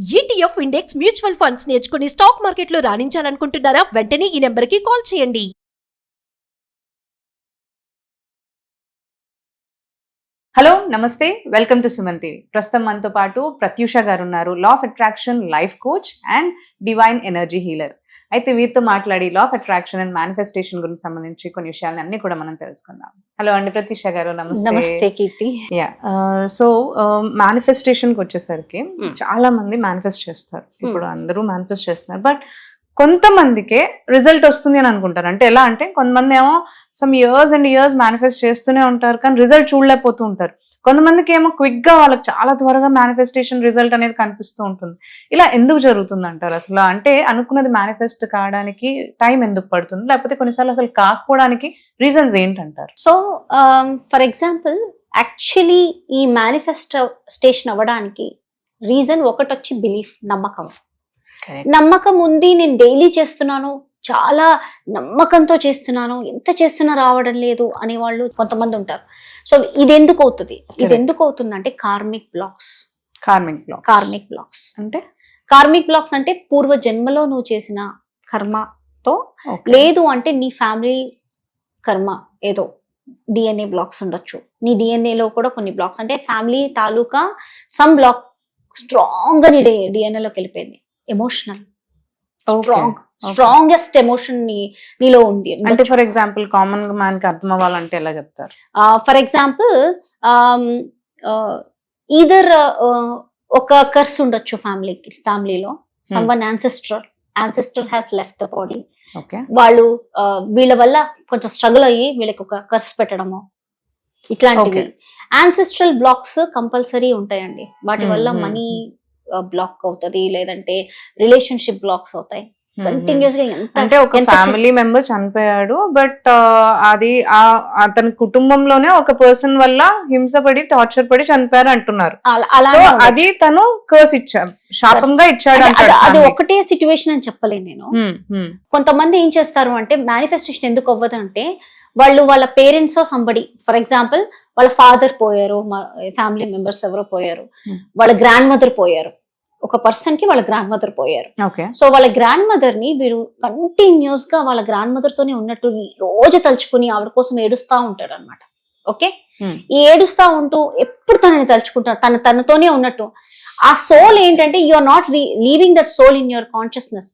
ETF index mutual funds నేర్చుకుని stock మార్కెట్లో రాణించాలనుకుంటున్నారా? వెంటనే ఈ నెంబర్కి కాల్ చేయండి. హలో నమస్తే, వెల్కమ్ టు సుమన్ టీవీ. ప్రస్తుతం మనతో పాటు ప్రత్యూష గారు ఉన్నారు, law of attraction life coach and divine energy healer. అయితే వీరితో మాట్లాడి law of attraction and manifestation గురించి సంబంధించి కొన్ని విషయాలు అన్ని కూడా మనం తెలుసుకుందాం. హలో అండి ప్రత్యూష గారు, నమస్తే. నమస్తే కీర్తి. సో మేనిఫెస్టేషన్ కి వచ్చేసరికి చాలా మంది మేనిఫెస్ట్ చేస్తారు. ఇప్పుడు అందరూ మేనిఫెస్ట్ చేస్తున్నారు, బట్ కొంతమందికే రిజల్ట్ వస్తుంది అని అనుకుంటారు. అంటే ఎలా అంటే, కొంతమంది ఏమో some years and years manifest చేస్తూనే ఉంటారు, కానీ రిజల్ట్ చూడలేకపోతూ ఉంటారు. కొంతమందికి ఏమో క్విక్ గా వాళ్ళకి చాలా త్వరగా మేనిఫెస్టేషన్ రిజల్ట్ అనేది కనిపిస్తూ ఉంటుంది. ఇలా ఎందుకు జరుగుతుంది అంటారు అసలు? అంటే అనుకున్నది మేనిఫెస్ట్ కావడానికి టైం ఎందుకు పడుతుంది, లేకపోతే కొన్నిసార్లు అసలు కాకపోవడానికి రీజన్స్ ఏంటంటారు? సో ఫర్ ఎగ్జాంపుల్, యాక్చువల్లీ ఈ మేనిఫెస్టేషన్ అవ్వడానికి రీజన్ ఒకటి వచ్చి బిలీఫ్, నమ్మకం. నమ్మకం ఉంది, నేను డైలీ చేస్తున్నాను, చాలా నమ్మకంతో చేస్తున్నాను, ఎంత చేస్తున్నా రావడం లేదు అనే వాళ్ళు కొంతమంది ఉంటారు. సో ఇది ఎందుకు అవుతుంది? ఇది ఎందుకు అవుతుంది అంటే కార్మిక్ బ్లాక్స్. అంటే కార్మిక్ బ్లాక్స్ అంటే పూర్వ జన్మలో నువ్వు చేసిన కర్మతో, లేదు అంటే నీ ఫ్యామిలీ కర్మ, ఏదో డిఎన్ఏ బ్లాక్స్ ఉండొచ్చు. నీ డిఎన్ఏలో కూడా కొన్ని బ్లాక్స్, అంటే ఫ్యామిలీ తాలూకా సమ్ బ్లాక్ స్ట్రాంగ్ గా నీ డిఎన్ఏలోకి వెళ్ళిపోయింది. ఎమోషనల్ స్ట్రాంగెస్ట్ ఎమోషన్ నీలో ఉంది. అంటే ఫర్ ఎగ్జాంపుల్ కామన్ మ్యాన్ కి అర్థం అవ్వాలంటే ఎలా చెప్తారు? ఫర్ ఎగ్జాంపుల్, ఈదర్ ఒక కర్స్ ఉండొచ్చు ఫ్యామిలీలో. Someone ancestor has left the body. వాళ్ళు వీళ్ళ వల్ల కొంచెం స్ట్రగుల్ అయ్యి వీళ్ళకి ఒక కర్స్ పెట్టడము, ఇట్లాంటివి. యాన్సెస్ట్రల్ బ్లాక్స్ కంపల్సరీ ఉంటాయండి. వాటి వల్ల మనీ బ్లాక్ అవుతుంది, లేదంటే రిలేషన్షిప్ బ్లాక్స్ అవుతాయి కంటిన్యూస్ గా. అంటే ఒక ఫ్యామిలీ మెంబర్ చనిపోయాడు, బట్ అది అతని కుటుంబంలోనే ఒక పర్సన్ వల్ల హింసపడి టార్చర్ పడి చనిపోయారు అంటున్నారు. అది తను కర్స్ ఇచ్చాడు, శాపంగా ఇచ్చాడు. అది ఒకటే సిచ్యువేషన్ అని చెప్పలేను నేను. కొంతమంది ఏం చేస్తారు అంటే, మేనిఫెస్టేషన్ ఎందుకు అవ్వదు అంటే, వాళ్ళు వాళ్ళ పేరెంట్స్ సంబడి, ఫర్ ఎగ్జాంపుల్ వాళ్ళ ఫాదర్ పోయారు, ఫ్యామిలీ మెంబర్స్ ఎవరో పోయారు, వాళ్ళ గ్రాండ్ మదర్ పోయారు, ఒక పర్సన్ కి వాళ్ళ గ్రాండ్ మదర్ పోయారు. సో వాళ్ళ గ్రాండ్ మదర్ ని వీడు కంటిన్యూస్ గా వాళ్ళ గ్రాండ్ మదర్ తోనే ఉన్నట్టు రోజు తలుచుకుని ఆవిడ కోసం ఏడుస్తా ఉంటాడు అనమాట. ఓకే, ఈ ఏడుస్తా ఉంటూ ఎప్పుడు తనని తలుచుకుంటాడు, తనతోనే ఉన్నట్టు. ఆ సోల్ ఏంటంటే, you are not leaving that soul in your consciousness.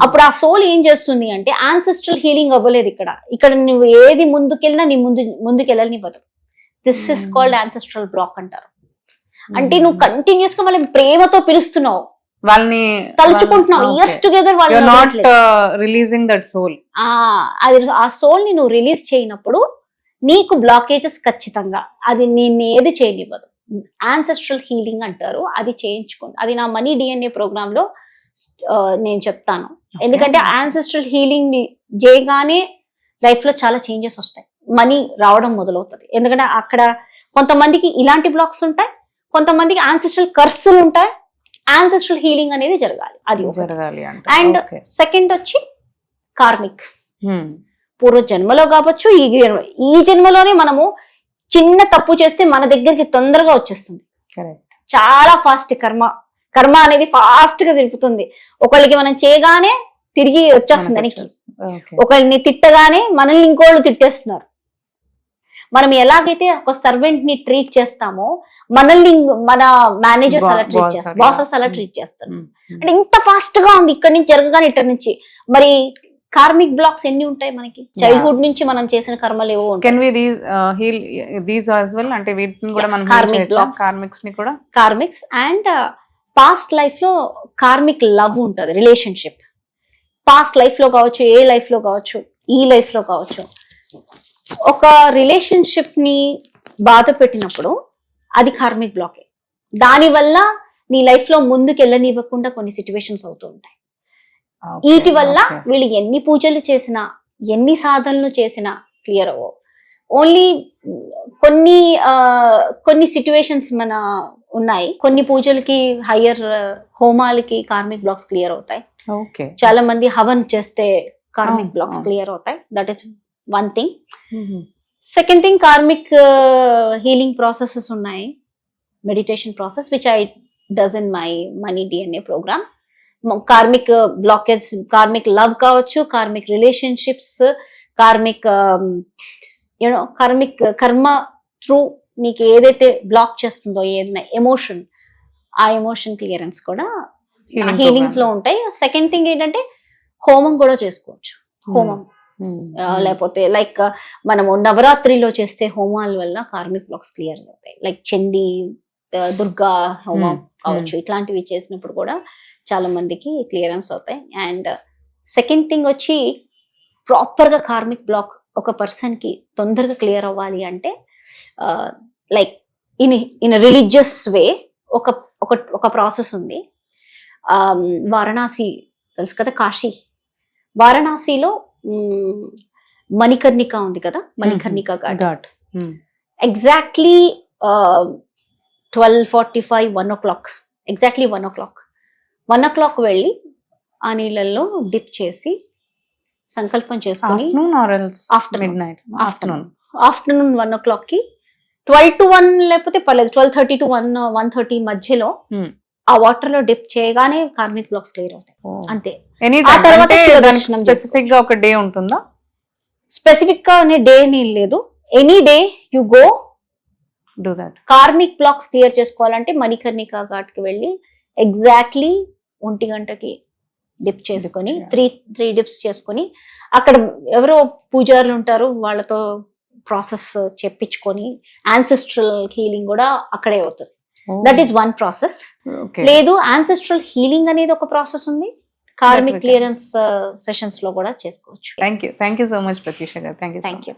అప్పుడు ఆ సోల్ ఏం చేస్తుంది అంటే, యాన్సెస్ట్రల్ హీలింగ్ అవ్వలేదు ఇక్కడ నువ్వు ఏది ముందుకెళ్ళినా నీ ముందుకెళ్ళనివ్వదు. This is called ancestral block అంటారు. అంటే నువ్వు కంటిన్యూస్ గా వాళ్ళని ప్రేమతో పిలుస్తున్నావు, వాళ్ళని తలుచుకుంటున్నావు, years together, releasing that soul. అది ఆ సోల్ ని నువ్వు రిలీజ్ చేయనప్పుడు నీకు బ్లాకేజెస్ ఖచ్చితంగా, అది నేను ఏది చేయనివ్వదు. యాన్సెస్ట్రల్ హీలింగ్ అంటారు, అది చేయించుకోండి. అది నా మనీ డిఎన్ఏ ప్రోగ్రామ్ లో నేను చెప్తాను. ఎందుకంటే యాన్సెస్ట్రల్ హీలింగ్ చేయగానే లైఫ్ లో చాలా చేంజెస్ వస్తాయి, మనీ రావడం మొదలవుతుంది. ఎందుకంటే అక్కడ కొంతమందికి ఇలాంటి బ్లాక్స్ ఉంటాయి, కొంతమందికి యాన్సెస్ట్రల్ కర్సులు ఉంటాయి. యాన్సెస్ట్రల్ హీలింగ్ అనేది జరగాలి, అది జరగాలి. అండ్ సెకండ్ వచ్చి కార్మిక్. పూర్వ జన్మలో కావచ్చు, ఈ జన్మలోనే మనము చిన్న తప్పు చేస్తే మన దగ్గరికి తొందరగా వచ్చేస్తుంది, చాలా ఫాస్ట్. కర్మ అనేది ఫాస్ట్ గా తిరుగుతుంది. ఒకళ్ళకి మనం చేయగానే తిరిగి వచ్చేస్తుంది వెనక్కి. ఒకళ్ళని తిట్టగానే మనల్ని ఇంకోళ్ళు తిట్టేస్తున్నారు. మనం ఎలాగైతే ఒక సర్వెంట్ ని ట్రీట్ చేస్తామో, మనల్ని మన మేనేజర్స్ అలా ట్రీట్ చేస్తారు, బాసెస్ అలా ట్రీట్ చేస్తారు. అంటే ఇంత ఫాస్ట్ గా ఉంది ఇక్కడి నుంచి జరగగానే ఇక్కడి నుంచి. మరి కార్మిక్ బ్లాక్స్ ఎన్ని ఉంటాయి మనకి? చైల్డ్హుడ్ నుంచి మనం చేసిన కర్మలు ఏవో ఉంటాయి. కార్మిక్స్ అండ్ పాస్ట్ లైఫ్ లో కార్మిక్ లవ్ ఉంటది, రిలేషన్షిప్. పాస్ట్ లైఫ్ లో కావచ్చు, ఏ లైఫ్ లో కావచ్చు, ఈ లైఫ్ లో కావచ్చు. ఒక రిలేషన్షిప్ ని బాధ పెట్టినప్పుడు అది కార్మిక్ బ్లాకే. దానివల్ల నీ లైఫ్ లో ముందుకు వెళ్ళనివ్వకుండా కొన్ని సిచ్యువేషన్స్ అవుతూ ఉంటాయి. వీటి వల్ల వీళ్ళు ఎన్ని పూజలు చేసినా, ఎన్ని సాధనలు చేసినా క్లియర్ అవ్వవు. ఓన్లీ కొన్ని సిచ్యువేషన్స్ మన ఉన్నాయి. కొన్ని పూజలకి, హయ్యర్ హోమాలకి కార్మిక్ బ్లాక్స్ క్లియర్ అవుతాయి. చాలా మంది హవన్ చేస్తే కార్మిక్ బ్లాక్స్ క్లియర్ అవుతాయి. That is one thing. Second thing, karmic healing processes ఉన్నాయి, meditation process which I does in my money DNA program. Karmic blockage, karmic love కావచ్చు, karmic relationships, karmic you know karmic karma through నీకు ఏదైతే black చేస్తుందో ఏదైనా emotion, ఆ emotion clearance కూడా healings లో ఉంటాయి. సెకండ్ థింగ్ ఏంటంటే హోమం కూడా చేసుకోవచ్చు. హోమం లేకపోతే లైక్ మనము నవరాత్రిలో చేస్తే హోమాల వల్ల కార్మిక్ బ్లాక్స్ క్లియర్ అవుతాయి. లైక్ చండీ, దుర్గా హోమం కావచ్చు, ఇట్లాంటివి చేసినప్పుడు కూడా చాలా మందికి క్లియరెన్స్ అవుతాయి. అండ్ సెకండ్ థింగ్ వచ్చి ప్రాపర్ గా కార్మిక్ బ్లాక్ ఒక పర్సన్ కి తొందరగా క్లియర్ అవ్వాలి అంటే లైక్ ఇన్ రిలీజియస్ వే ఒక ప్రాసెస్ ఉంది. వారణాసి తెలుసు కదా, కాశీ, వారణాసిలో మణికర్ణిక ఉంది కదా, Manikarnika ghat. Exactly 12:45, 1 o'clock, exactly 1 o'clock, 1 o'clock వెళ్ళి ఆ నీళ్ళల్లో డిప్ చేసి సంకల్పం చేసుకుని ఆఫ్టర్నూన్ 1 o'clock కి 12 to 1 లేకపోతే పర్లేదు, 12:30 to 1:30 మధ్యలో ఆ వాటర్ లో డిప్ చేయగానే కార్మిక్ బ్లాక్స్ క్లియర్ అవుతాయి. అంతే. ఆ తర్వాత స్పెసిఫిక్ గా ఒక డే ఉంటుందా? స్పెసిఫిక్ గా అనే డే లేదు, any day you go do that. Karmic blocks clear చేసుకోవాలంటే మణికర్ణిక ఘాట్ కి వెళ్ళి ఎగ్జాక్ట్లీ 1 గంటకి డిప్ చేసుకొని 3 డిప్స్ చేసుకొని అక్కడ ఎవరో పూజారులు ఉంటారు, వాళ్ళతో ప్రాసెస్ చెప్పించుకొని యాన్సెస్ట్రల్ హీలింగ్ కూడా అక్కడే అవుతుంది. That is one process. లేదు, యాన్సెస్ట్రల్ హీలింగ్ అనేది ఒక ప్రాసెస్ ఉంది, కార్మిక్ క్లియరెన్స్ సెషన్స్ లో కూడా చేసుకోవచ్చు. Thank you so much Pratheesha గారు. Thank you.